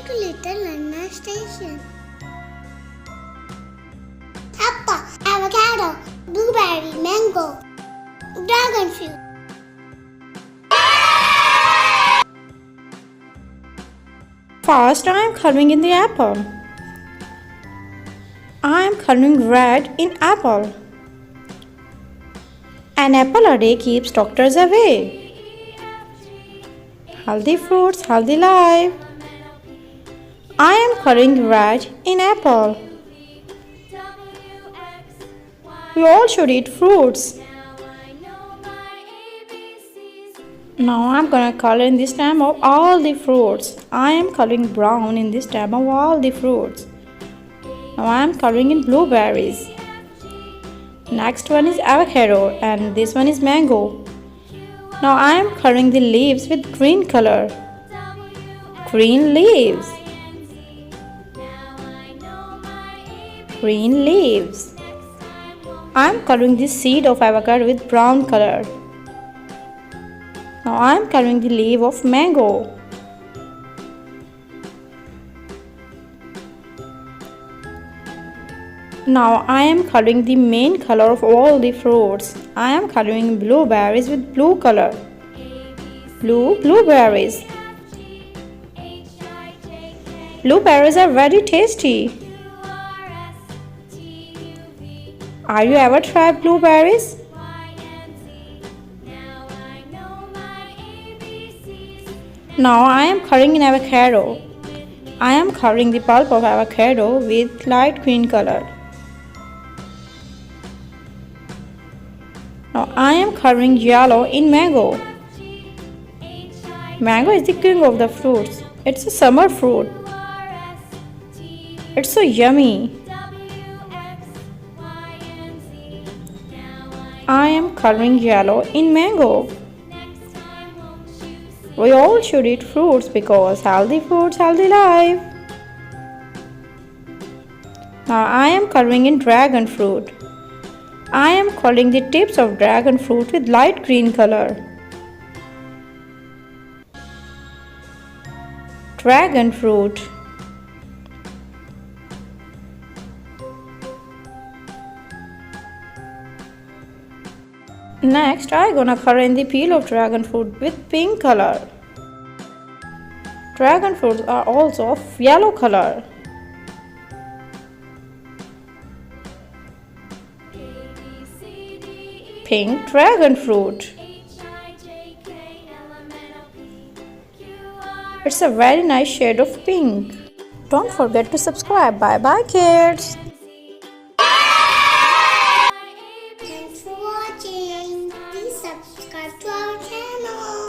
to Little Learner Station. Apple, avocado, blueberry, mango, dragonfruit. First, I am coloring in the apple. I am coloring red in apple. An apple a day keeps doctors away. Healthy fruits, healthy life. I am coloring red in apple. We all should eat fruits. Now I am gonna color in this time of all the fruits. I am coloring brown in this time of all the fruits. Now I am coloring in blueberries. Next one is avocado and this one is mango. Now I am coloring the leaves with green color. Green leaves. Green leaves. I am coloring the seed of avocado with brown color. Now I am coloring the leaf of mango. Now I am coloring the main color of all the fruits. I am coloring blueberries with blue color. Blueberries. Blueberries are very tasty. Are you ever tried blueberries? Now I am coloring in avocado. I am coloring the pulp of avocado with light green color. Now I am coloring yellow in mango. Mango is the king of the fruits. It's a summer fruit. It's so yummy. I am coloring yellow in mango. We all should eat fruits because healthy foods, healthy life. Now I am coloring in dragon fruit. I am coloring the tips of dragon fruit with light green color. Dragon fruit. Next, I gonna color in the peel of dragon fruit with pink color. Dragon fruits are also of yellow color. Pink dragon fruit. It's a very nice shade of pink. Don't forget to subscribe. Bye bye kids.